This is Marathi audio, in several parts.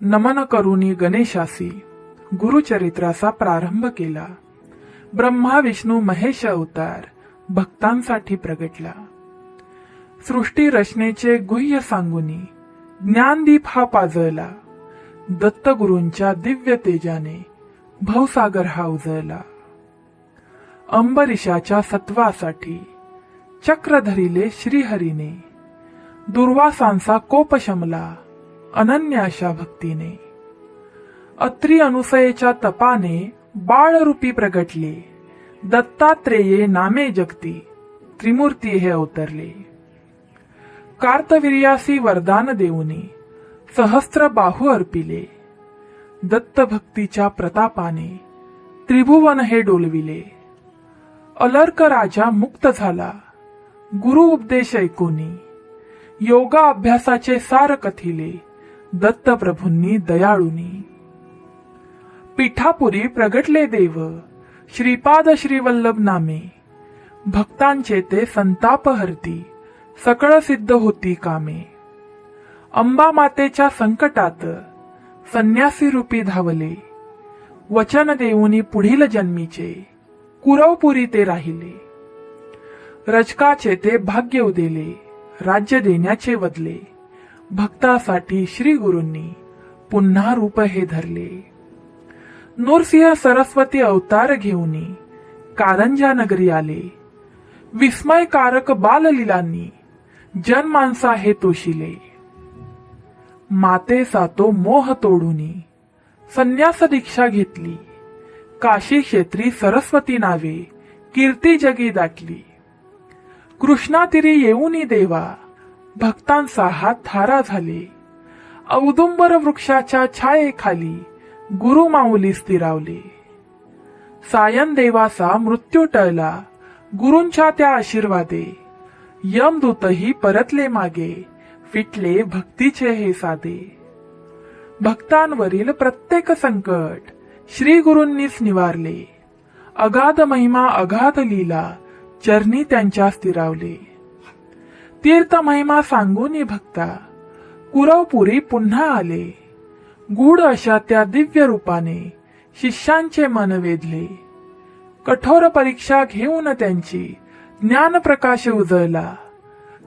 नमन करुनी गणेशासी गुरुचरित्राचा प्रारंभ केला. ब्रह्मा विष्णू महेश अवतार भक्तांसाठी प्रगटला. सृष्टी रचनेचे गुह्य सांगुनी ज्ञानदीप हा पाजळला. दत्तगुरूंच्या दिव्य तेजाने भवसागर हा उजळला. अंबरीशाच्या सत्वासाठी चक्र धरिले श्रीहरीने. दुर्वासांचा कोप शमला अनन्य अशा भक्तीने. अत्री अनुसयेच्या तपाने बाळरूपी प्रगटले. दत्तात्रेये नामे जगती त्रिमूर्ती हे अवतरले. कार्तवीर्यासी वरदान देऊनी सहस्त्र बाहू अर्पिले. दत्तभक्तीच्या प्रतापाने त्रिभुवन हे डोलविले. अलर्क राजा मुक्त झाला गुरु उपदेश ऐकुनी. योगा अभ्यासाचे सार कथिले दत्तप्रभूंनी दयाळूनी. पिठापुरी प्रगटले देव श्रीपाद श्रीवल्लभ नामे. भक्तांचे ते संताप हरती सकळ सिद्ध होती कामे. अंबा मातेच्या संकटात संन्यासी रूपी धावले. वचन देऊनी पुढील जन्मीचे कुरवपुरी ते राहिले. रजकाचे ते भाग्य उदेले राज्य देण्याचे वदले. भक्तासाठी श्री गुरूंनी पुन्हा रूप हे धरले. नृसिंह सरस्वती अवतार घेऊनी कारंजा नगरी आले. विस्मयकारक बाललीलांनी जनमानसा हे तोशिले. मातेचा तो मोह तोडूनी संन्यास दीक्षा घेतली. काशी क्षेत्री सरस्वती नावे कीर्ती जगी दाटली. कृष्णातीरी येऊनी देवा भक्तांचा हात थारा झाले. औदुंबर वृक्षाच्या छायेखाली गुरु माऊली स्थिरावले. सायन देवाचा मृत्यू टळला गुरूंच्या त्या आशीर्वादे. यमदूतही परतले मागे फिटले भक्तीचे हे साधे. भक्तांवरील प्रत्येक संकट श्री गुरूंनीच निवारले. अगाध महिमा अगाध लीला चरणी त्यांच्या स्थिरावले. तीर्थ महिमा सांगूनी भक्ता कुरवपुरी पुन्हा आले. गूढ अशा त्या दिव्य रूपाने शिष्यांचे मन वेधले. कठोर परीक्षा घेऊन त्यांची ज्ञान प्रकाश उजळला.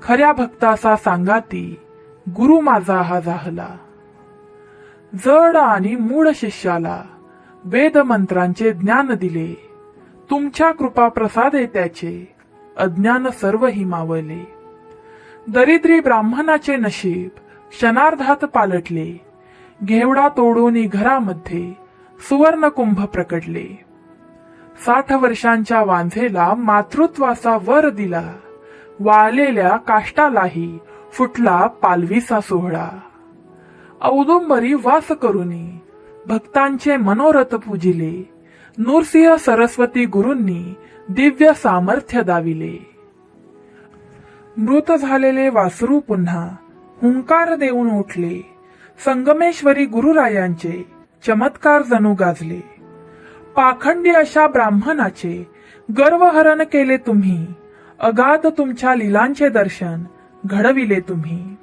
खऱ्या भक्ताचा सांगाती गुरु माझा हा जाहला. जड आणि मूळ शिष्याला वेद मंत्रांचे ज्ञान दिले. तुमच्या कृपा प्रसादे त्याचे अज्ञान सर्व हिमावले. दरिद्री ब्राह्मणाचे नशीब क्षणार्धात पालटले. घेवडा तोडून घरामध्ये सुवर्ण कुंभ प्रकटले. 60 वर्षांच्या वांझेला मातृत्वाचा वर दिला. वाळलेल्या काष्टालाही फुटला पालवीचा सोहळा. औदुंबरी वास करुनी भक्तांचे मनोरथ पूजिले. नृसिंह सरस्वती गुरूंनी दिव्य सामर्थ्य दाविले. मृत झालेले वासरू पुन्हा हुंकार देऊन उठले. संगमेश्वरी गुरुरायांचे चमत्कार जणू गाजले. पाखंडी अशा ब्राह्मणाचे गर्वहरण केले तुम्ही. अगाध तुमच्या लीलांचे दर्शन घडविले तुम्ही.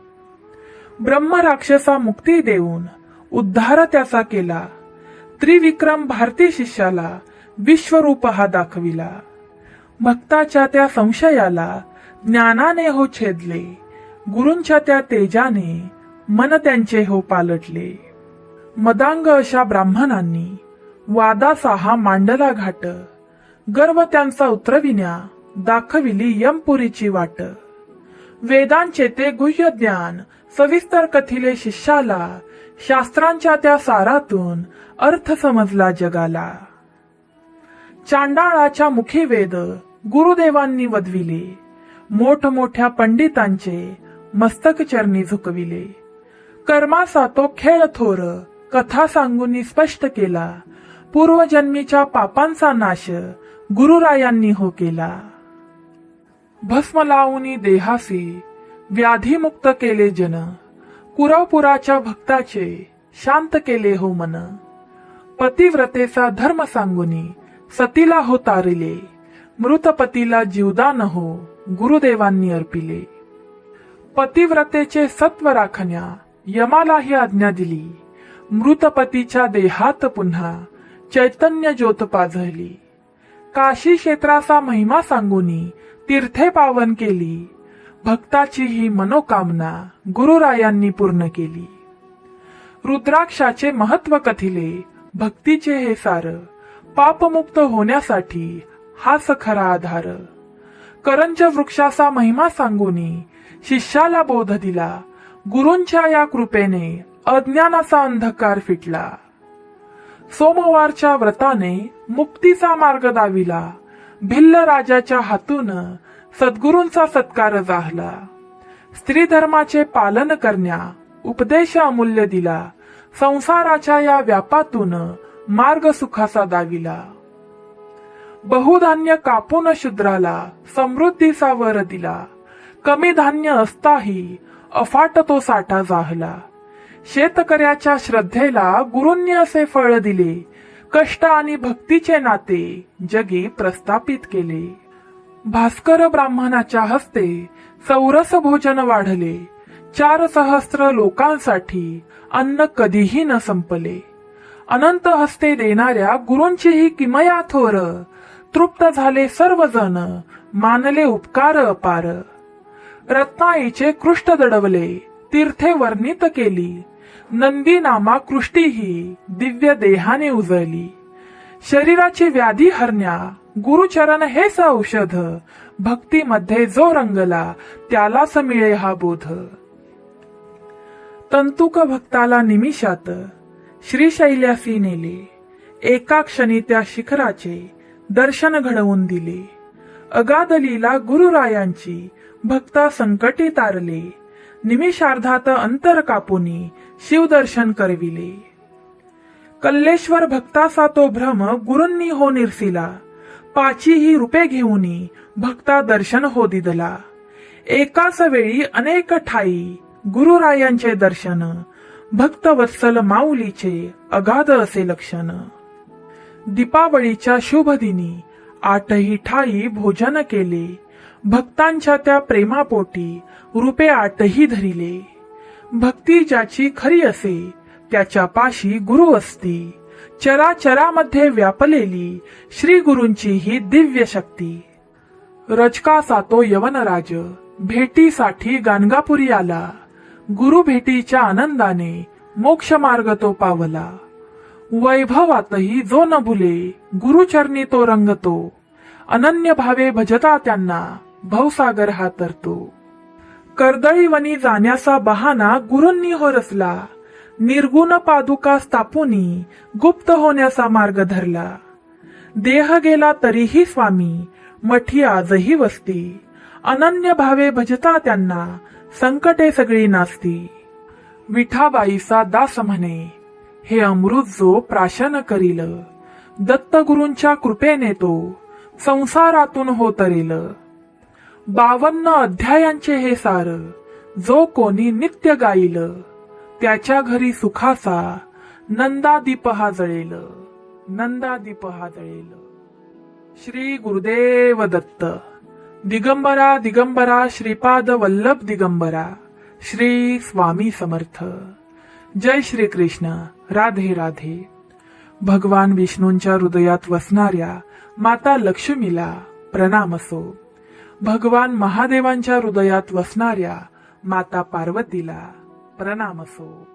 ब्रह्म राक्षसा मुक्ती देऊन उद्धार त्याचा केला. त्रिविक्रम भारती शिष्याला विश्वरूप हा दाखविला. भक्ताच्या त्या संशयाला ज्ञानाने हो छेदले. गुरूंच्या त्या तेजाने मन त्यांचे हो पालटले. मदांग अशा ब्राह्मणांनी वादाचा हा मांडला घाट. गर्व त्यांचा उतरविण्या दाखविली यमपुरीची वाट. वेदांचे ते गुह्य ज्ञान सविस्तर कथिले शिष्याला. शास्त्रांच्या त्या सारातून अर्थ समजला जगाला. चांडाळाच्या मुखी वेद गुरुदेवांनी वदविले. मोठमोठ्या पंडितांचे मस्तक चरणी झुकविले. कर्माचा तो खेळ थोर कथा सांगून स्पष्ट केला. पूर्वजन्मीच्या पापांचा नाश गुरुरायांनी हो केला. भस्म लावून देहासी व्याधीमुक्त केले जन. कुरवपुराच्या भक्ताचे शांत केले हो मन. पतिव्रतेचा धर्म सांगुनी सतीला हो तारिले. मृत पतीला जीवदान हो गुरुदेवांनी अर्पिले. पतिव्रतेचे सत्व राखण्या यमालाही आज्ञा दिली. मृतपतीच्या देहात पुन्हा चैतन्य ज्योत पाझळली. काशी क्षेत्राचा महिमा सांगुनी तीर्थे पावन केली. भक्ताची ही मनोकामना गुरुरायांनी पूर्ण केली. रुद्राक्षाचे महत्व कथिले, भक्तीचे हे सार. पापमुक्त होण्यासाठी हाच खरा आधार. करंज वृक्षाचा महिमा सांगुनी शिष्याला बोध दिला. गुरूंच्या या कृपेने अज्ञानाचा अंधकार फिटला. सोमवारच्या व्रताने मुक्तीचा मार्ग दाविला. भिल्ल राजाच्या हातून सद्गुरूंचा सत्कार जाहला. स्त्री धर्माचे पालन करण्या उपदेश अमूल्य दिला. संसाराच्या या व्यापातून मार्ग सुखाचा दाविला. बहुधान्य कापून शूद्राला समृद्धीचा वर दिला. कमी धान्य असताही अफाट तो साठा जाहला. शेतकऱ्याच्या श्रद्धेला गुरूंनी असे फळ दिले. कष्ट आणि भक्तीचे नाते जगी प्रस्थापित केले. भास्कर ब्राह्मणाच्या हस्ते चौरस भोजन वाढले. 4 सहस्त्र लोकांसाठी अन्न कधीही न संपले. अनंत हस्ते देणाऱ्या गुरूंची ही किमया थोर. तृप्त झाले सर्वजण, मानले उपकार अपार. रत्नाईचे कृष्ट दडवले, तीर्थे वर्णित केली. नंदी नामा कृष्टीही दिव्य देहाने उजळली. शरीराची व्याधी हरण्या गुरुचरण हेच औषध. भक्तीमध्ये जो रंगला त्यालाच मिळे हा बोध. तंतुक भक्ताला निमिषात श्रीशैल्यासी नेले. एका क्षणी त्या शिखराचे दर्शन घडवून दिले. अगाध लीला गुरुरायांची भक्ता संकटी तारले. निमिषार्धात अंतर कापुनी शिवदर्शन करविले. कल्लेश्वर भक्ताचा तो भ्रम गुरूंनी हो निरसिला. 5 ही रूपे घेऊनी भक्ता दर्शन हो दिदला. एकाच वेळी अनेक ठाई गुरुरायांचे दर्शन. भक्त वत्सल माऊलीचे अगाध असे लक्षण. दीपावळीच्या शुभ दिनी 8ही ठाई भोजन केले. भक्तांच्या त्या प्रेमापोटी रूपे 8ही धरिले. भक्ती ज्याची खरी असे त्याच्या पाशी गुरु असती. चराचरामध्ये व्यापलेली श्री गुरूंची ही दिव्य शक्ती. रजकाचा तो यवनराज भेटीसाठी गाणगापुरी आला. गुरु भेटीच्या आनंदाने मोक्ष मार्ग तो पावला. वैभवातही जो न भुले गुरुचरणी तो रंगतो. अनन्य भावे भजता त्यांना भवसागर हा तरतो. कर्दळीवनी जाण्याचा बहाणा गुरूंनी हो रचला. निर्गुण पादुका स्थापुनी गुप्त होण्याचा मार्ग धरला. देह गेला तरीही स्वामी मठी आजही वसती. अनन्य भावे भजता त्यांना संकटे सगळी नासती. विठाबाईचा दास म्हणे, हे अमृत जो प्राशन करील. दत्तगुरूंच्या कृपेने तो संसारातून हो तरेल. 52 अध्यायांचे हे सार जो कोणी नित्य गाईल. त्याच्या घरी सुखाचा नंदादीप हा जळेल. नंदादीप हा जळेल. श्री गुरुदेव दत्त. दिगंबरा दिगंबरा श्रीपाद वल्लभ दिगंबरा. श्री स्वामी समर्थ. जय श्री कृष्ण. राधे राधे. भगवान विष्णूंच्या हृदयात वसणाऱ्या माता लक्ष्मीला प्रणाम असो. भगवान महादेवांच्या हृदयात वसणाऱ्या माता पार्वतीला प्रणाम असो.